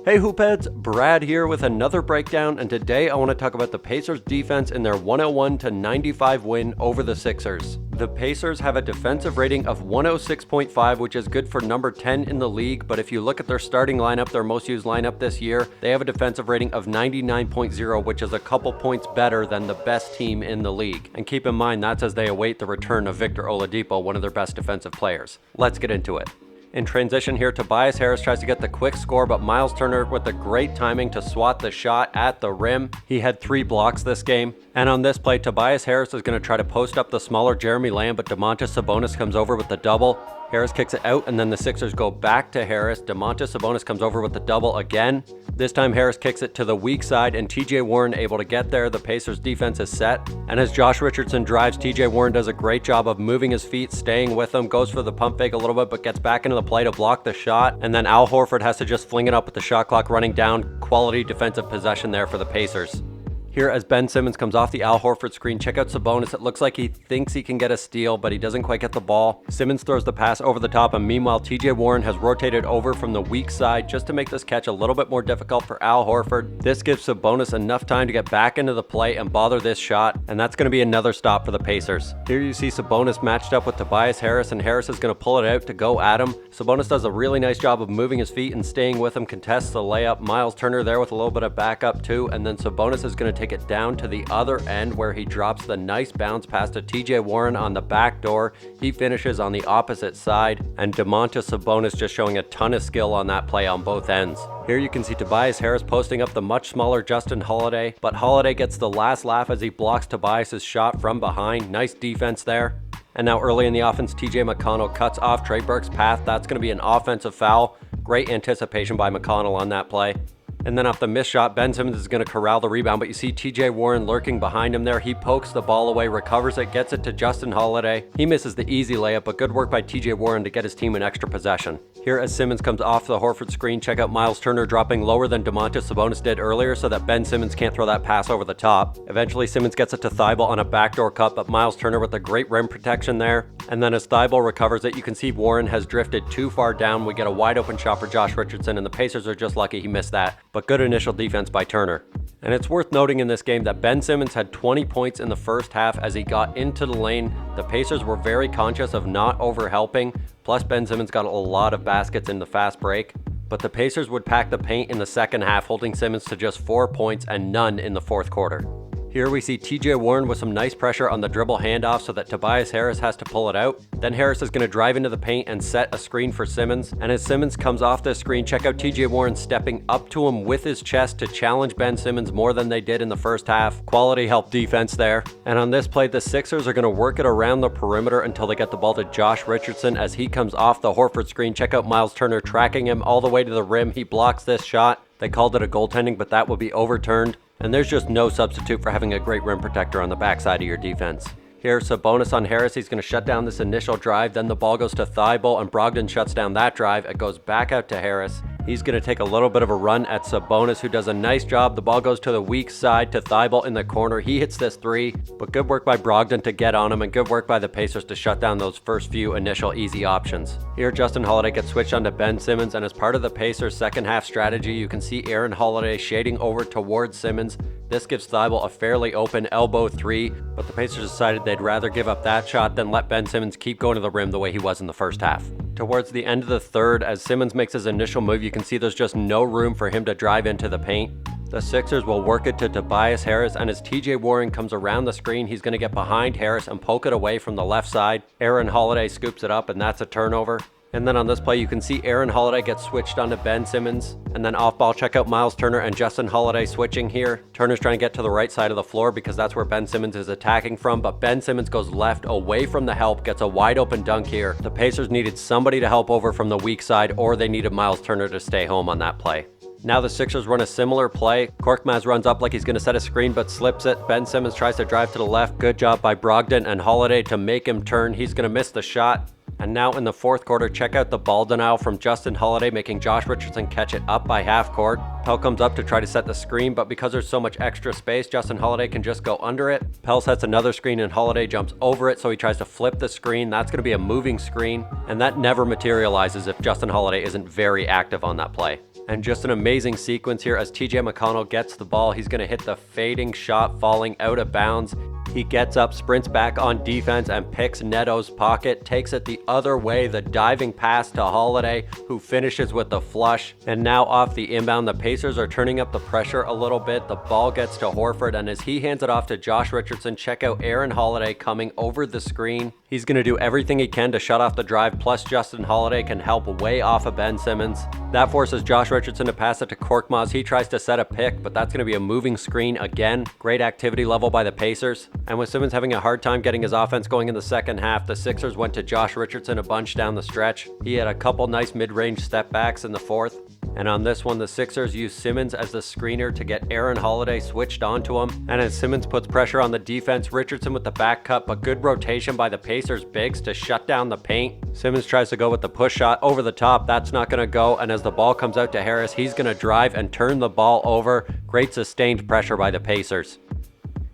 Hey Hoopheads, Brad here with another breakdown, and today I want to talk about the Pacers defense in their 101-95 win over the Sixers. The Pacers have a defensive rating of 106.5, which is good for number 10 in the league, but if you look at their starting lineup, their most used lineup this year, they have a defensive rating of 99.0, which is a couple points better than the best team in the league. And keep in mind, that's as they await the return of Victor Oladipo, one of their best defensive players. Let's get into it. In transition here, Tobias Harris tries to get the quick score, but Miles Turner with the great timing to swat the shot at the rim. He had 3 blocks this game. And on this play, Tobias Harris is going to try to post up the smaller Jeremy Lamb, but Domantas Sabonis comes over with the double. Harris kicks it out, and then the Sixers go back to Harris. Domantas Sabonis comes over with the double again. This time Harris kicks it to the weak side, and TJ Warren able to get there. The Pacers defense is set. And as Josh Richardson drives, TJ Warren does a great job of moving his feet, staying with him, goes for the pump fake a little bit, but gets back into the play to block the shot. And then Al Horford has to just fling it up with the shot clock running down. Quality defensive possession there for the Pacers. Here as Ben Simmons comes off the Al Horford screen, check out Sabonis. It looks like he thinks he can get a steal, but he doesn't quite get the ball. Simmons throws the pass over the top, and meanwhile TJ Warren has rotated over from the weak side just to make this catch a little bit more difficult for Al Horford. This gives Sabonis enough time to get back into the play and bother this shot, and that's going to be another stop for the Pacers. Here you see Sabonis matched up with Tobias Harris, and Harris is going to pull it out to go at him. Sabonis does a really nice job of moving his feet and staying with him, contests the layup. Miles Turner there with a little bit of backup too, and then Sabonis is going to take it down to the other end where he drops the nice bounce pass to TJ Warren on the back door. He finishes on the opposite side, and Domantas Sabonis just showing a ton of skill on that play on both ends. Here you can see Tobias Harris posting up the much smaller Justin Holiday, but Holiday gets the last laugh as he blocks Tobias's shot from behind. Nice defense there. And now early in the offense, TJ McConnell cuts off Trey Burke's path. That's going to be an offensive foul. Great anticipation by McConnell on that play. And then off the missed shot, Ben Simmons is going to corral the rebound, but you see TJ Warren lurking behind him there. He pokes the ball away, recovers it, gets it to Justin Holiday. He misses the easy layup, but good work by TJ Warren to get his team an extra possession. Here as Simmons comes off the Horford screen, check out Miles Turner dropping lower than Domantas Sabonis did earlier so that Ben Simmons can't throw that pass over the top. Eventually Simmons gets it to Thibault on a backdoor cut, but Miles Turner with a great rim protection there. And then as Thibault recovers it, you can see Warren has drifted too far down. We get a wide open shot for Josh Richardson, and the Pacers are just lucky he missed that. But good initial defense by Turner. And it's worth noting in this game that Ben Simmons had 20 points in the first half as he got into the lane. The Pacers were very conscious of not over-helping, plus Ben Simmons got a lot of baskets in the fast break. But the Pacers would pack the paint in the second half, holding Simmons to just 4 points and none in the fourth quarter. Here we see TJ Warren with some nice pressure on the dribble handoff so that Tobias Harris has to pull it out. Then Harris is going to drive into the paint and set a screen for Simmons. And as Simmons comes off this screen, check out TJ Warren stepping up to him with his chest to challenge Ben Simmons more than they did in the first half. Quality help defense there. And on this play, the Sixers are going to work it around the perimeter until they get the ball to Josh Richardson as he comes off the Horford screen. Check out Miles Turner tracking him all the way to the rim. He blocks this shot. They called it a goaltending, but that will be overturned. And there's just no substitute for having a great rim protector on the backside of your defense. Here, Sabonis on Harris. He's going to shut down this initial drive. Then the ball goes to Thibault, and Brogdon shuts down that drive. It goes back out to Harris. He's going to take a little bit of a run at Sabonis, who does a nice job. The ball goes to the weak side to Thibault in the corner. He hits this 3, but good work by Brogdon to get on him, and good work by the Pacers to shut down those first few initial easy options. Here, Justin Holiday gets switched onto Ben Simmons, and as part of the Pacers' second half strategy, you can see Aaron Holiday shading over towards Simmons. This gives Thibault a fairly open elbow 3, but the Pacers decided they'd rather give up that shot than let Ben Simmons keep going to the rim the way he was in the first half. Towards the end of the third, as Simmons makes his initial move, you can see there's just no room for him to drive into the paint. The Sixers will work it to Tobias Harris, and as TJ Warren comes around the screen, he's going to get behind Harris and poke it away from the left side. Aaron Holiday scoops it up, and that's a turnover. And then on this play, you can see Aaron Holiday get switched onto Ben Simmons. And then off ball, check out Miles Turner and Justin Holiday switching here. Turner's trying to get to the right side of the floor because that's where Ben Simmons is attacking from. But Ben Simmons goes left away from the help, gets a wide open dunk here. The Pacers needed somebody to help over from the weak side, or they needed Miles Turner to stay home on that play. Now the Sixers run a similar play. Korkmaz runs up like he's going to set a screen but slips it. Ben Simmons tries to drive to the left. Good job by Brogdon and Holiday to make him turn. He's going to miss the shot. And now in the fourth quarter, check out the ball denial from Justin Holiday, making Josh Richardson catch it up by half court. Pell comes up to try to set the screen, but because there's so much extra space, Justin Holiday can just go under it. Pell sets another screen and Holiday jumps over it, so he tries to flip the screen. That's going to be a moving screen, and that never materializes if Justin Holiday isn't very active on that play. And just an amazing sequence here as TJ McConnell gets the ball. He's going to hit the fading shot falling out of bounds. He gets up, sprints back on defense, and picks Neto's pocket, takes it the other way, the diving pass to Holiday, who finishes with the flush. And now off the inbound, the Pacers are turning up the pressure a little bit. The ball gets to Horford, and as he hands it off to Josh Richardson, check out Aaron Holiday coming over the screen. He's going to do everything he can to shut off the drive, plus Justin Holiday can help way off of Ben Simmons. That forces Josh Richardson to pass it to Korkmaz. He tries to set a pick, but that's going to be a moving screen again. Great activity level by the Pacers. And with Simmons having a hard time getting his offense going in the second half, the Sixers went to Josh Richardson a bunch down the stretch. He had a couple nice mid-range step backs in the fourth. And on this one, the Sixers used Simmons as the screener to get Aaron Holiday switched onto him. And as Simmons puts pressure on the defense, Richardson with the back cut, but good rotation by the Pacers bigs to shut down the paint. Simmons tries to go with the push shot over the top. That's not going to go. And as the ball comes out to Harris, he's going to drive and turn the ball over. Great sustained pressure by the Pacers.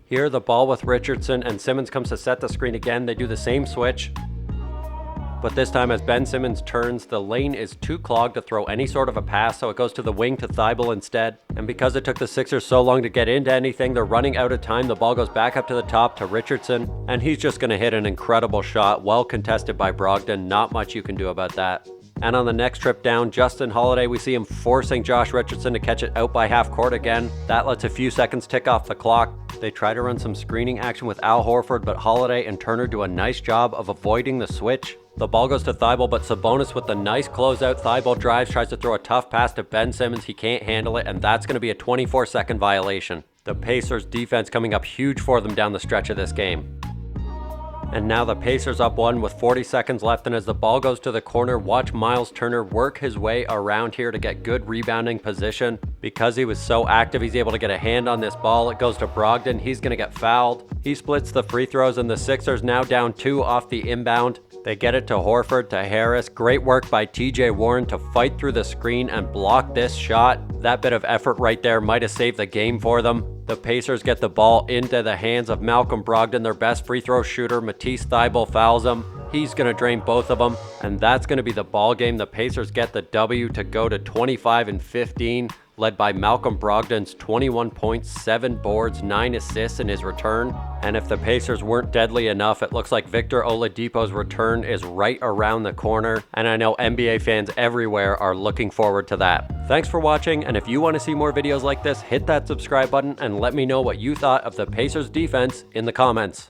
Here, the ball with Richardson, and Simmons comes to set the screen again. They do the same switch. But this time as Ben Simmons turns, the lane is too clogged to throw any sort of a pass, so it goes to the wing to Thibault instead. And because it took the Sixers so long to get into anything, they're running out of time. The ball goes back up to the top to Richardson, and he's just going to hit an incredible shot, well contested by Brogdon. Not much you can do about that. And on the next trip down, Justin Holiday, we see him forcing Josh Richardson to catch it out by half court again. That lets a few seconds tick off the clock. They try to run some screening action with Al Horford, but Holiday and Turner do a nice job of avoiding the switch. The ball goes to Thibault, but Sabonis with the nice closeout. Thibault drives, tries to throw a tough pass to Ben Simmons. He can't handle it, and that's going to be a 24-second violation. The Pacers defense coming up huge for them down the stretch of this game. And now the Pacers up one with 40 seconds left, and as the ball goes to the corner, watch Miles Turner work his way around here to get good rebounding position. Because he was so active, he's able to get a hand on this ball. It goes to Brogdon. He's going to get fouled. He splits the free throws, and the Sixers now down 2 off the inbound. They get it to Horford, to Harris. Great work by TJ Warren to fight through the screen and block this shot. That bit of effort right there might have saved the game for them. The Pacers get the ball into the hands of Malcolm Brogdon, their best free throw shooter. Matisse Thybulle fouls him. He's going to drain both of them, and that's going to be the ball game. The Pacers get the W to go to 25-15, led by Malcolm Brogdon's 21 points, 7 boards, 9 assists in his return. And if the Pacers weren't deadly enough, it looks like Victor Oladipo's return is right around the corner, and I know NBA fans everywhere are looking forward to that. Thanks for watching, and if you want to see more videos like this, hit that subscribe button and let me know what you thought of the Pacers defense in the comments.